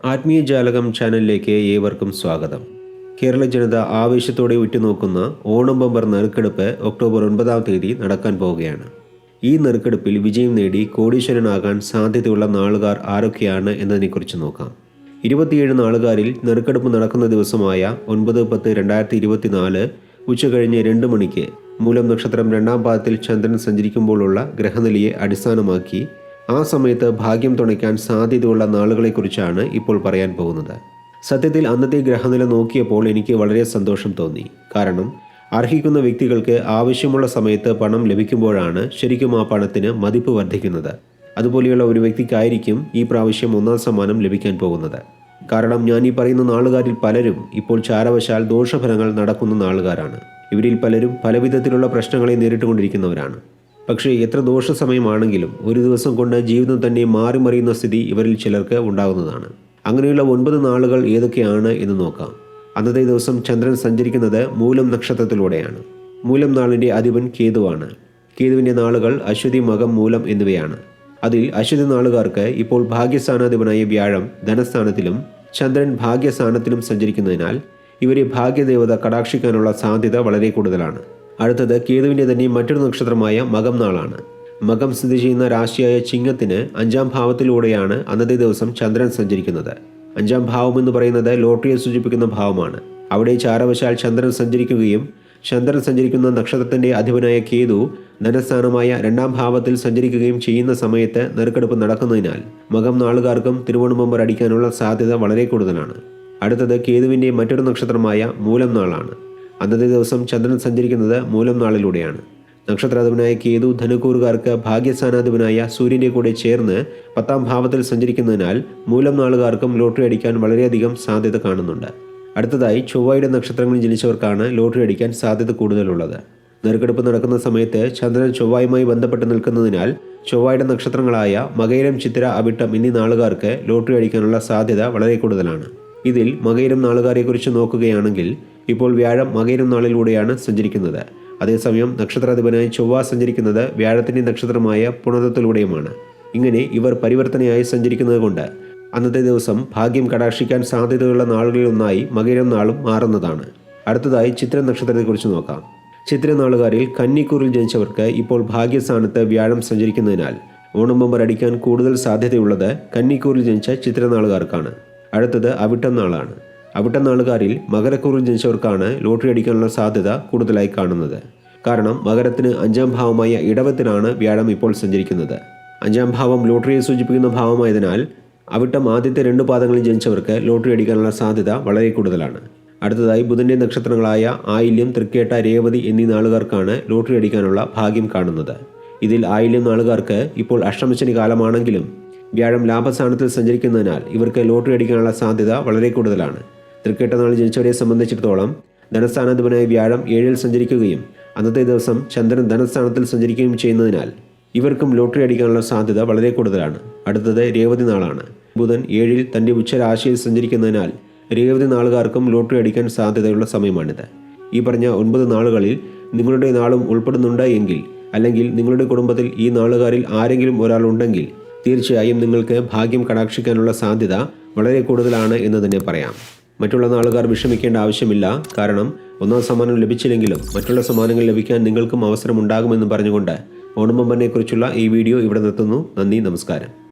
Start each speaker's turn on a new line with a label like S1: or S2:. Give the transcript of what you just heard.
S1: ആത്മീയ ജാലകം ചാനലിലേക്ക് ഏവർക്കും സ്വാഗതം. കേരള ജനത ആവേശത്തോടെ ഉറ്റുനോക്കുന്ന ഓണം ബമ്പർ നറുക്കെടുപ്പ് ഒക്ടോബർ 9-ാം തീയതി നടക്കാൻ പോവുകയാണ്. ഈ നറുക്കെടുപ്പിൽ വിജയം നേടി കോടീശ്വരനാകാൻ സാധ്യതയുള്ള നാളുകാർ ആരൊക്കെയാണ് എന്നതിനെക്കുറിച്ച് നോക്കാം. 27 നാളുകാരിൽ നറുക്കെടുപ്പ് നടക്കുന്ന ദിവസമായ 9/10/2024 ഉച്ചകഴിഞ്ഞ് 2 മണിക്ക് മൂലം നക്ഷത്രം 2-ാം പാദത്തിൽ ചന്ദ്രൻ സഞ്ചരിക്കുമ്പോഴുള്ള ഗ്രഹനിലയെ അടിസ്ഥാനമാക്കി ആ സമയത്ത് ഭാഗ്യം തുണയ്ക്കാൻ സാധ്യതയുള്ള നാളുകളെക്കുറിച്ചാണ് ഇപ്പോൾ പറയാൻ പോകുന്നത്. സത്യത്തിൽ അന്നത്തെ ഗ്രഹനില നോക്കിയപ്പോൾ എനിക്ക് വളരെ സന്തോഷം തോന്നി. കാരണം അർഹിക്കുന്ന വ്യക്തികൾക്ക് ആവശ്യമുള്ള സമയത്ത് പണം ലഭിക്കുമ്പോഴാണ് ശരിക്കും ആ പണത്തിന് മതിപ്പ് വർദ്ധിക്കുന്നത്. അതുപോലെയുള്ള ഒരു വ്യക്തിക്കായിരിക്കും ഈ പ്രാവശ്യം 1-ാം സമ്മാനം ലഭിക്കാൻ പോകുന്നത്. കാരണം ഞാൻ ഈ പറയുന്ന നാളുകാരിൽ പലരും ഇപ്പോൾ ചാരവശാൽ ദോഷഫലങ്ങൾ നടക്കുന്ന നാളുകാരാണ്. ഇവരിൽ പലരും പലവിധത്തിലുള്ള പ്രശ്നങ്ങളെ നേരിട്ടുകൊണ്ടിരിക്കുന്നവരാണ്. പക്ഷേ എത്ര ദോഷ സമയമാണെങ്കിലും ഒരു ദിവസം കൊണ്ട് ജീവിതം തന്നെ മാറിമറിയുന്ന സ്ഥിതി ഇവരിൽ ചിലർക്ക് ഉണ്ടാകുന്നതാണ്. അങ്ങനെയുള്ള 9 നാളുകൾ ഏതൊക്കെയാണ് എന്ന് നോക്കാം. അന്നത്തെ ദിവസം ചന്ദ്രൻ സഞ്ചരിക്കുന്നത് മൂലം നക്ഷത്രത്തിലൂടെയാണ്. മൂലം നാളിൻ്റെ അധിപൻ കേതുവാണ്. കേതുവിൻ്റെ നാളുകൾ അശ്വതി, മകം, മൂലം എന്നിവയാണ്. അതിൽ അശ്വതി നാളുകാർക്ക് ഇപ്പോൾ ഭാഗ്യസ്ഥാനാധിപനായ വ്യാഴം ധനസ്ഥാനത്തിലും ചന്ദ്രൻ ഭാഗ്യസ്ഥാനത്തിലും സഞ്ചരിക്കുന്നതിനാൽ ഇവരെ ഭാഗ്യദേവത കടാക്ഷിക്കാനുള്ള സാധ്യത വളരെ കൂടുതലാണ്. അടുത്തത് കേതുവിൻ്റെ തന്നെ മറ്റൊരു നക്ഷത്രമായ മകം നാളാണ്. മകം സ്ഥിതി ചെയ്യുന്ന രാശിയായ ചിങ്ങത്തിന് 5-ാം ഭാവത്തിലൂടെയാണ് അന്നത്തെ ദിവസം ചന്ദ്രൻ സഞ്ചരിക്കുന്നത്. 5-ാം ഭാവം എന്ന് പറയുന്നത് ലോട്ടറിയെ സൂചിപ്പിക്കുന്ന ഭാവമാണ്. അവിടെ ചാരവശാൽ ചന്ദ്രൻ സഞ്ചരിക്കുകയും ചന്ദ്രൻ സഞ്ചരിക്കുന്ന നക്ഷത്രത്തിൻ്റെ അധിപനായ കേതു ധനസ്ഥാനമായ 2-ാം ഭാവത്തിൽ സഞ്ചരിക്കുകയും ചെയ്യുന്ന സമയത്ത് നറുക്കെടുപ്പ് നടക്കുന്നതിനാൽ മകം നാളുകാർക്കും തിരുവോണം ബമ്പർ അടിക്കാനുള്ള സാധ്യത വളരെ കൂടുതലാണ്. അടുത്തത് കേതുവിൻ്റെ മറ്റൊരു നക്ഷത്രമായ മൂലം നാളാണ്. അന്നത്തെ ദിവസം ചന്ദ്രൻ സഞ്ചരിക്കുന്നത് മൂലം നാളിലൂടെയാണ്. നക്ഷത്രാധിപനായ കേതു ധനുക്കൂറുകാർക്ക് ഭാഗ്യസ്ഥാനാധിപനായ സൂര്യൻ്റെ കൂടെ ചേർന്ന് 10-ാം ഭാവത്തിൽ സഞ്ചരിക്കുന്നതിനാൽ മൂലം നാളുകാർക്കും ലോട്ടറി അടിക്കാൻ വളരെയധികം സാധ്യത കാണുന്നുണ്ട്. അടുത്തതായി ചൊവ്വയുടെ നക്ഷത്രങ്ങളിൽ ജനിച്ചവർക്കാണ് ലോട്ടറി അടിക്കാൻ സാധ്യത കൂടുതലുള്ളത്. നറുക്കെടുപ്പ് നടക്കുന്ന സമയത്ത് ചന്ദ്രൻ ചൊവ്വയുമായി ബന്ധപ്പെട്ട് നിൽക്കുന്നതിനാൽ ചൊവ്വയുടെ നക്ഷത്രങ്ങളായ മകയിരം, ചിത്തിര, അവിട്ടം എന്നീ നാളുകാർക്ക് ലോട്ടറി അടിക്കാനുള്ള സാധ്യത വളരെ കൂടുതലാണ്. ഇതിൽ മകയിരം നാളുകാരെക്കുറിച്ച് നോക്കുകയാണെങ്കിൽ ഇപ്പോൾ വ്യാഴം മകയിരം നാളിലൂടെയാണ് സഞ്ചരിക്കുന്നത്. അതേസമയം നക്ഷത്രാധിപനായി ചൊവ്വ സഞ്ചരിക്കുന്നത് വ്യാഴത്തിൻ്റെ നക്ഷത്രമായ പുണർത്തത്തിലൂടെയുമാണ്. ഇങ്ങനെ ഇവർ പരിവർത്തനയായി സഞ്ചരിക്കുന്നത് കൊണ്ട് അന്നത്തെ ദിവസം ഭാഗ്യം കടാക്ഷിക്കാൻ സാധ്യതയുള്ള നാളുകളിലൊന്നായി മകയിരം നാളും മാറുന്നതാണ്. അടുത്തതായി ചിത്ര നക്ഷത്രത്തെക്കുറിച്ച് നോക്കാം. ചിത്ര നാളുകാരിൽ കന്നിക്കൂറിൽ ജനിച്ചവർക്ക് ഇപ്പോൾ ഭാഗ്യസ്ഥാനത്ത് വ്യാഴം സഞ്ചരിക്കുന്നതിനാൽ ഓണം ബമ്പർ അടിക്കാൻ കൂടുതൽ സാധ്യതയുള്ളത് കന്നിക്കൂറിൽ ജനിച്ച ചിത്ര നാളുകാർക്കാണ്. അടുത്തത് അവിട്ടം നാളാണ്. അവിട്ടം നാളുകാരിൽ മകരക്കൂറിൽ ജനിച്ചവർക്കാണ് ലോട്ടറി അടിക്കാനുള്ള സാധ്യത കൂടുതലായി കാണുന്നത്. കാരണം മകരത്തിന് 5-ാം ഭാവമായ ഇടവത്തിലാണ് വ്യാഴം ഇപ്പോൾ സഞ്ചരിക്കുന്നത്. 5-ാം ഭാവം ലോട്ടറിയെ സൂചിപ്പിക്കുന്ന ഭാവമായതിനാൽ അവിട്ടം ആദ്യത്തെ 2 പാദങ്ങളിൽ ജനിച്ചവർക്ക് ലോട്ടറി അടിക്കാനുള്ള സാധ്യത വളരെ കൂടുതലാണ്. അടുത്തതായി ബുധൻ്റെ നക്ഷത്രങ്ങളായ ആയില്യം, തൃക്കേട്ട, രേവതി എന്നീ നാളുകാർക്കാണ് ലോട്ടറി അടിക്കാനുള്ള ഭാഗ്യം കാണുന്നത്. ഇതിൽ ആയില്യം നാളുകാർക്ക് ഇപ്പോൾ അഷ്ടമശനി കാലമാണെങ്കിലും വ്യാഴം ലാഭസ്ഥാനത്തിൽ സഞ്ചരിക്കുന്നതിനാൽ ഇവർക്ക് ലോട്ടറി അടിക്കാനുള്ള സാധ്യത വളരെ കൂടുതലാണ്. തൃക്കേട്ട നാളിൽ ജനിച്ചവരെ സംബന്ധിച്ചിടത്തോളം ധനസ്ഥാനാധിപനായ വ്യാഴം 7-ൽ സഞ്ചരിക്കുകയും അന്നത്തെ ദിവസം ചന്ദ്രൻ ധനസ്ഥാനത്തിൽ സഞ്ചരിക്കുകയും ചെയ്യുന്നതിനാൽ ഇവർക്കും ലോട്ടറി അടിക്കാനുള്ള സാധ്യത വളരെ കൂടുതലാണ്. അടുത്തത് രേവതി നാളാണ്. ബുധൻ 7-ൽ തൻ്റെ ഉച്ചരാശിയിൽ സഞ്ചരിക്കുന്നതിനാൽ രേവതി നാളുകാർക്കും ലോട്ടറി അടിക്കാൻ സാധ്യതയുള്ള സമയമാണിത്. ഈ പറഞ്ഞ 9 നാളുകളിൽ നിങ്ങളുടെ നാളും ഉൾപ്പെടുന്നുണ്ട് എങ്കിൽ, അല്ലെങ്കിൽ നിങ്ങളുടെ കുടുംബത്തിൽ ഈ നാളുകാരിൽ ആരെങ്കിലും ഒരാളുണ്ടെങ്കിൽ തീർച്ചയായും നിങ്ങൾക്ക് ഭാഗ്യം കടാക്ഷിക്കാനുള്ള സാധ്യത വളരെ കൂടുതലാണ് എന്ന് തന്നെ പറയാം. മറ്റുള്ള നാളുകാർ വിഷമിക്കേണ്ട ആവശ്യമില്ല. കാരണം 1-ാം സമ്മാനം ലഭിച്ചില്ലെങ്കിലും മറ്റുള്ള സമ്മാനങ്ങൾ ലഭിക്കാൻ നിങ്ങൾക്കും അവസരമുണ്ടാകുമെന്ന് പറഞ്ഞുകൊണ്ട് ഓണം ബമ്പറിനെക്കുറിച്ചുള്ള ഈ വീഡിയോ ഇവിടെ നിർത്തുന്നു. നന്ദി, നമസ്കാരം.